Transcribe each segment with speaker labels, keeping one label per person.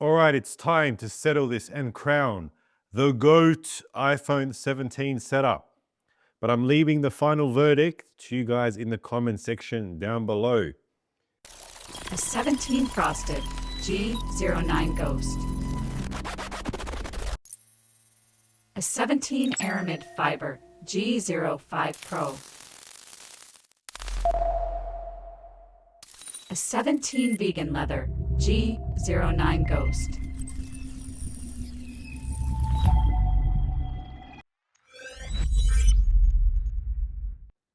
Speaker 1: All right, it's time to settle this and crown the GOAT iPhone 17 setup. But I'm leaving the final verdict to you guys in the comment section down below.
Speaker 2: A17 Frosted G09 Ghost. A17 Aramid Fiber G05 Pro. A17 Vegan Leather G09 Ghost.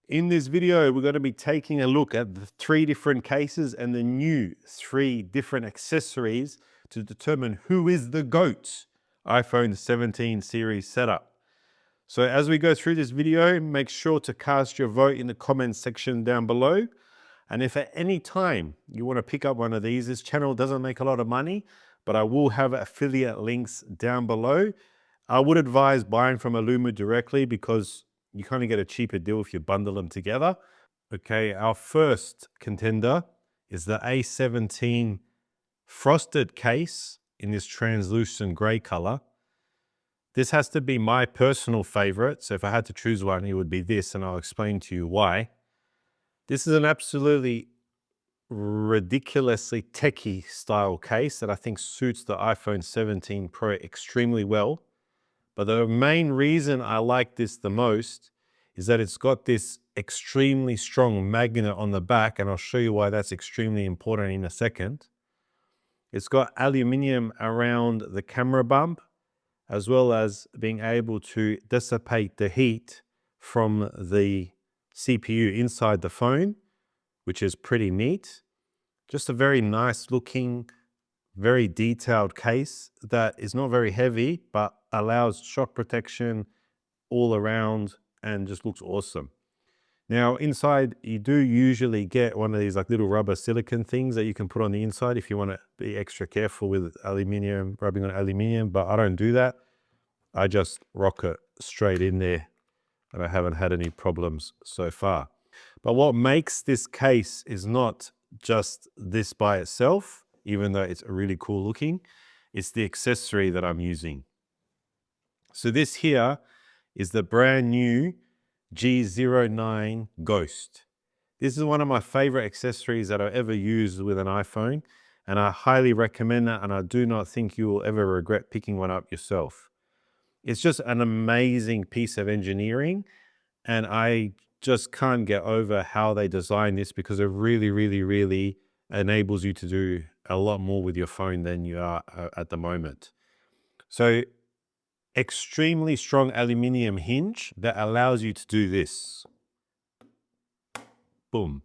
Speaker 1: In this video, we're going to be taking a look at the 3 different cases and the new 3 different accessories to determine who is the GOAT iPhone 17 series setup. So as we go through this video, make sure to cast your vote in the comments section down below. And if at any time you want to pick up one of these, this channel doesn't make a lot of money, but I will have affiliate links down below. I would advise buying from Alumu directly because you kind of get a cheaper deal if you bundle them together. Okay, our first contender is the A17 Frosted Case in this translucent gray color. This has to be my personal favorite. So if I had to choose one, it would be this, and I'll explain to you why. This is an absolutely ridiculously techie style case that I think suits the iPhone 17 Pro extremely well. But the main reason I like this the most is that it's got this extremely strong magnet on the back, and I'll show you why that's extremely important in a second. It's got aluminium around the camera bump, as well as being able to dissipate the heat from the CPU inside the phone, which is pretty neat. Just a very nice looking, very detailed case that is not very heavy, but allows shock protection all around and just looks awesome. Now inside, you do usually get one of these like little rubber silicone things that you can put on the inside if you want to be extra careful with aluminium, rubbing on aluminium, but I don't do that. I just rock it straight in there and I haven't had any problems so far. But what makes this case is not just this by itself, even though it's really cool looking, it's the accessory that I'm using. So this here is the brand new G09 Ghost. This is one of my favorite accessories that I've ever used with an iPhone, and I highly recommend that, and I do not think you will ever regret picking one up yourself. It's just an amazing piece of engineering, and I just can't get over how they designed this because it really enables you to do a lot more with your phone than you are at the moment. So extremely strong aluminium hinge that allows you to do this. Boom.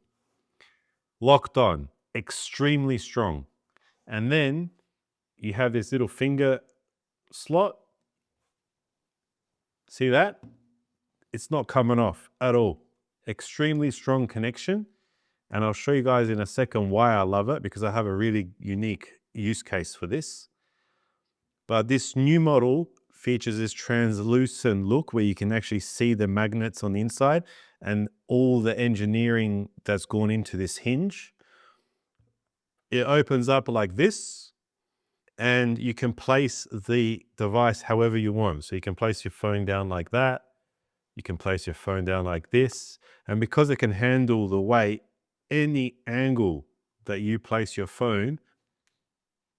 Speaker 1: Locked on, extremely strong. And then you have this little finger slot. See that? It's not coming off at all. Extremely strong connection. And I'll show you guys in a second why I love it, because I have a really unique use case for this. But this new model features this translucent look where you can actually see the magnets on the inside and all the engineering that's gone into this hinge. It opens up like this, and you can place the device however you want. So you can place your phone down like that. You can place your phone down like this. And because it can handle the weight, any angle that you place your phone,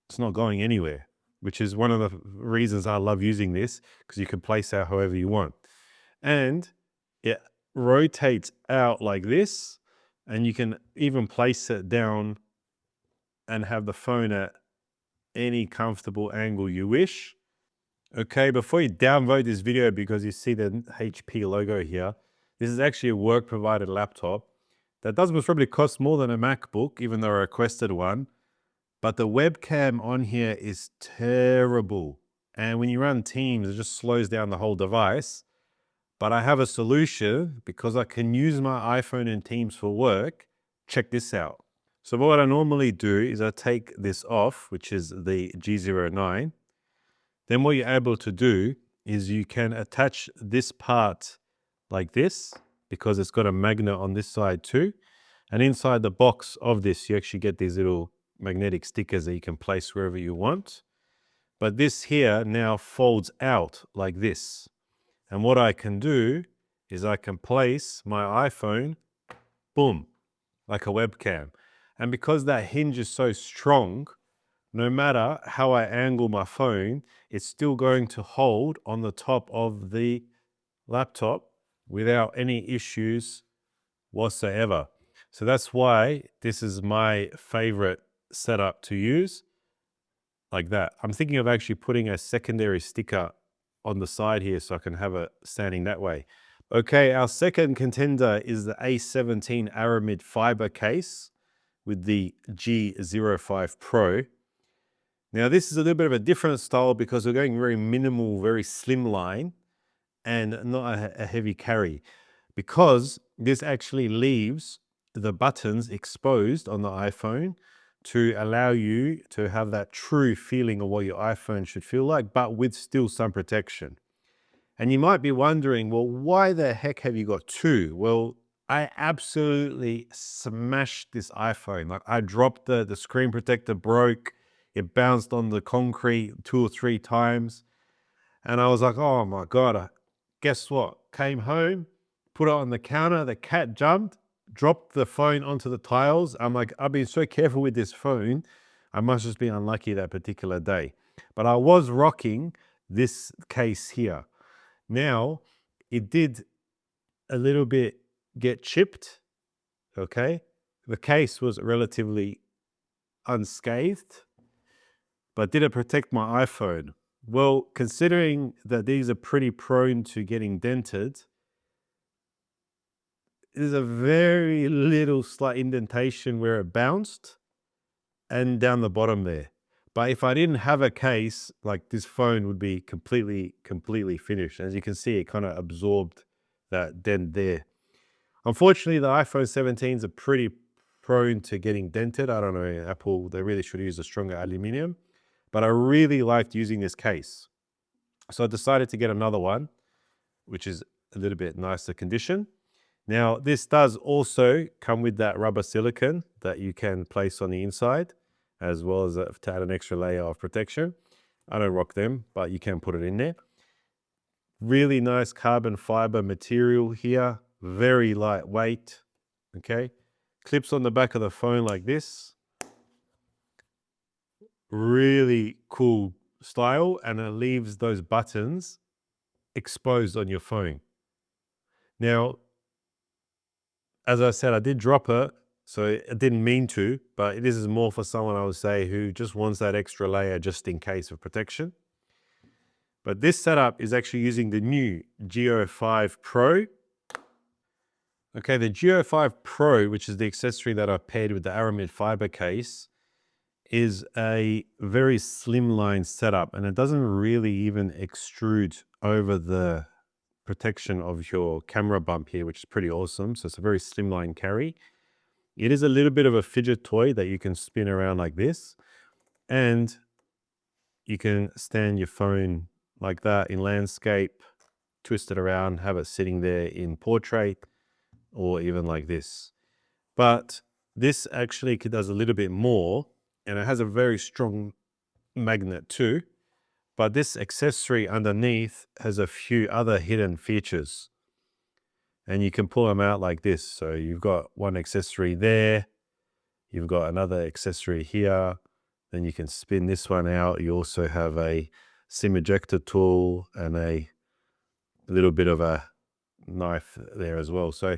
Speaker 1: it's not going anywhere, which is one of the reasons I love using this, because you can place it however you want. And it rotates out like this, and you can even place it down and have the phone at any comfortable angle you wish. Okay, before you downvote this video because you see the HP logo here, this is actually a work provided laptop that does most probably cost more than a MacBook, even though I requested one. But the webcam on here is terrible. And when you run Teams, it just slows down the whole device. But I have a solution because I can use my iPhone in Teams for work. Check this out. So what I normally do is I take this off, which is the G09. Then what you're able to do is you can attach this part like this, because it's got a magnet on this side too. And inside the box of this, you actually get these little magnetic stickers that you can place wherever you want. But this here now folds out like this. And what I can do is I can place my iPhone, boom, like a webcam. And because that hinge is so strong, no matter how I angle my phone, it's still going to hold on the top of the laptop without any issues whatsoever. So that's why this is my favorite setup to use, like that. I'm thinking of actually putting a secondary sticker on the side here so I can have it standing that way. Okay, our second contender is the A17 Aramid Fiber Case with the G05 Pro. Now this is a little bit of a different style because we're going very minimal, very slimline and not a heavy carry, because this actually leaves the buttons exposed on the iPhone to allow you to have that true feeling of what your iPhone should feel like, but with still some protection. And you might be wondering, well, why the heck have you got two? Well, I absolutely smashed this iPhone. Like, I dropped the screen protector, broke, it bounced on the concrete 2 or 3 times. And I was like, oh my God, guess what? Came home, put it on the counter, the cat jumped, dropped the phone onto the tiles. I'm like, I've been so careful with this phone. I must just be unlucky that particular day. But I was rocking this case here. Now, it did a little bit get chipped, okay? The case was relatively unscathed, but did it protect my iPhone? Well, considering that these are pretty prone to getting dented, there's a very little slight indentation where it bounced and down the bottom there. But if I didn't have a case, like, this phone would be completely finished. As you can see, it kind of absorbed that dent there. Unfortunately, the iPhone 17s are pretty prone to getting dented. I don't know, Apple, they really should use a stronger aluminium. But I really liked using this case. So I decided to get another one, which is a little bit nicer condition. Now, this does also come with that rubber silicone that you can place on the inside, as well as to add an extra layer of protection. I don't rock them, but you can put it in there. Really nice carbon fiber material here, very lightweight, okay? Clips on the back of the phone like this. Really cool style, and it leaves those buttons exposed on your phone. Now, as I said, I did drop it, so I didn't mean to, but this is more for someone, I would say, who just wants that extra layer just in case of protection. But this setup is actually using the new G05 Pro. Okay, the G05 Pro, which is the accessory that I paired with the Aramid Fiber Case, is a very slimline setup, and it doesn't really even extrude over the protection of your camera bump here, which is pretty awesome. So it's a very slimline carry. It is a little bit of a fidget toy that you can spin around like this, and you can stand your phone like that in landscape, twist it around, have it sitting there in portrait, or even like this. But this actually does a little bit more, and it has a very strong magnet too. But this accessory underneath has a few other hidden features, and you can pull them out like this. So you've got one accessory there, you've got another accessory here, then you can spin this one out. You also have a SIM ejector tool and a little bit of a knife there as well. So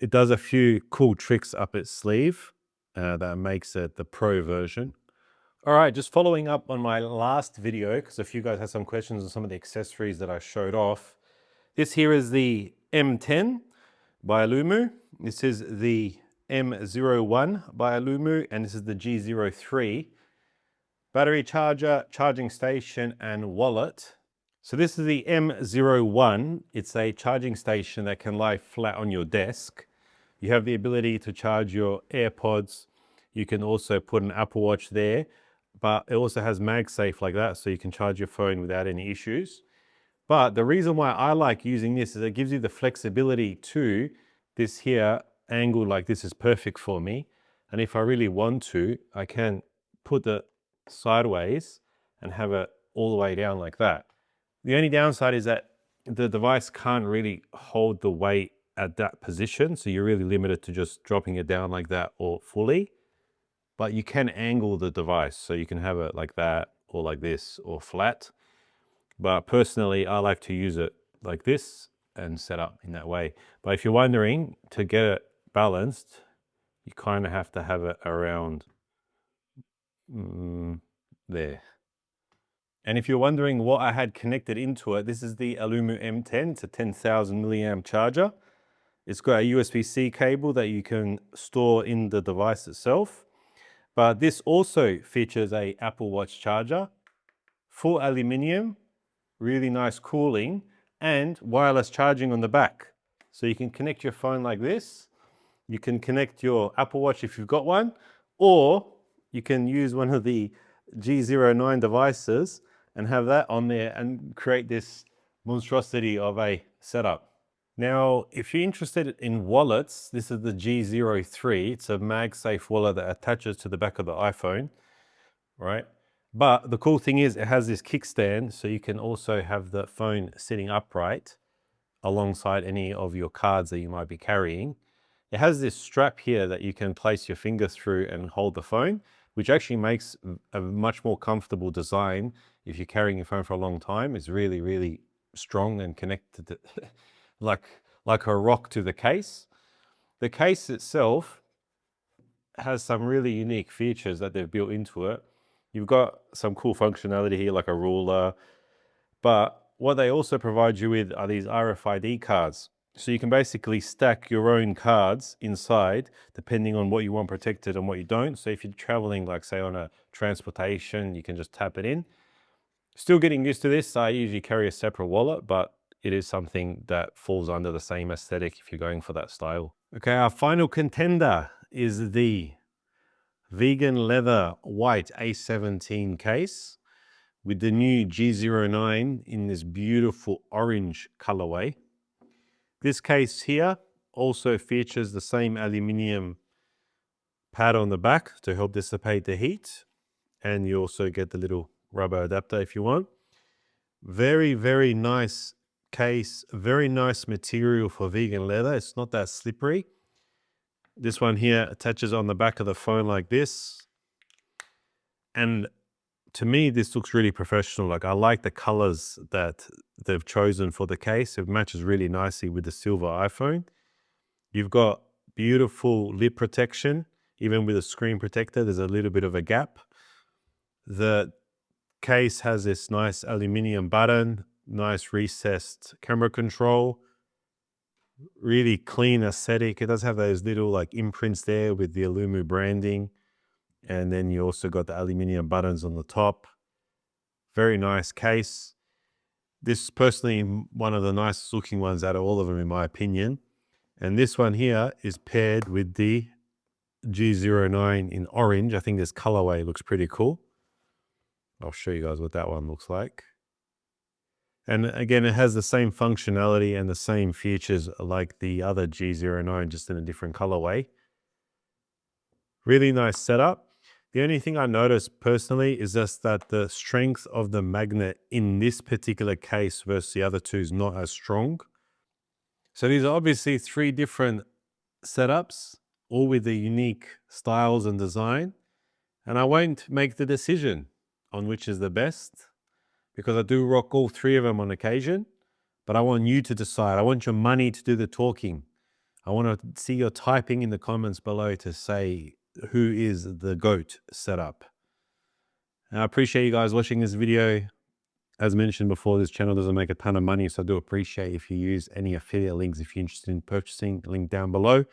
Speaker 1: it does a few cool tricks up its sleeve that makes it the Pro version. All right, just following up on my last video, because a few guys had some questions on some of the accessories that I showed off. This here is the M10 by Alumu. This is the M01 by Alumu, and this is the G03. Battery charger, charging station, and wallet. So this is the M01. It's a charging station that can lie flat on your desk. You have the ability to charge your AirPods. You can also put an Apple Watch there, but it also has MagSafe like that, so you can charge your phone without any issues. But the reason why I like using this is it gives you the flexibility to this here angle like this is perfect for me. And if I really want to, I can put it sideways and have it all the way down like that. The only downside is that the device can't really hold the weight at that position. So you're really limited to just dropping it down like that or fully, but you can angle the device. So you can have it like that or like this or flat. But personally, I like to use it like this and set up in that way. But if you're wondering, to get it balanced, you kind of have to have it around there. And if you're wondering what I had connected into it, this is the Alumu M10. It's a 10,000 milliamp charger. It's got a USB-C cable that you can store in the device itself. But this also features a Apple Watch charger, full aluminium, really nice cooling, and wireless charging on the back. So you can connect your phone like this. You can connect your Apple Watch if you've got one, or you can use one of the G09 devices and have that on there and create this monstrosity of a setup. Now, if you're interested in wallets, this is the G03. It's a MagSafe wallet that attaches to the back of the iPhone, right? But the cool thing is it has this kickstand, so you can also have the phone sitting upright alongside any of your cards that you might be carrying. It has this strap here that you can place your finger through and hold the phone, which actually makes a much more comfortable design if you're carrying your phone for a long time. It's really, really strong and connected to, like a rock to the case. The case itself has some really unique features that they've built into it. You've got some cool functionality here, like a ruler, but what they also provide you with are these RFID cards. So you can basically stack your own cards inside, depending on what you want protected and what you don't. So if you're traveling, like say on a transportation, you can just tap it in. Still getting used to this. I usually carry a separate wallet, but it is something that falls under the same aesthetic if you're going for that style. Okay, our final contender is the vegan leather white A17 case with the new G09 in this beautiful orange colorway. This case here also features the same aluminium pad on the back to help dissipate the heat. And you also get the little rubber adapter if you want. Very, very nice case, very nice material for vegan leather. It's not that slippery. This one here attaches on the back of the phone like this. And to me, this looks really professional. Like, I like the colors that they've chosen for the case. It matches really nicely with the silver iPhone. You've got beautiful lip protection. Even with a screen protector, there's a little bit of a gap. The case has this nice aluminium button, nice recessed camera control, really clean aesthetic. It does have those little like imprints there with the Alumu branding. And then you also got the aluminium buttons on the top. Very nice case. This is personally one of the nicest looking ones out of all of them, in my opinion. And this one here is paired with the G09 in orange. I think this colorway looks pretty cool. I'll show you guys what that one looks like. And again, it has the same functionality and the same features like the other G09, just in a different colorway. Really nice setup. The only thing I noticed personally is just that the strength of the magnet in this particular case versus the other two is not as strong. So these are obviously three different setups, all with the unique styles and design. And I won't make the decision on which is the best, because I do rock all three of them on occasion, but I want you to decide. I want your money to do the talking. I want to see your typing in the comments below to say who is the GOAT setup. And I appreciate you guys watching this video. As mentioned before, this channel doesn't make a ton of money, so I do appreciate if you use any affiliate links if you're interested in purchasing, link down below.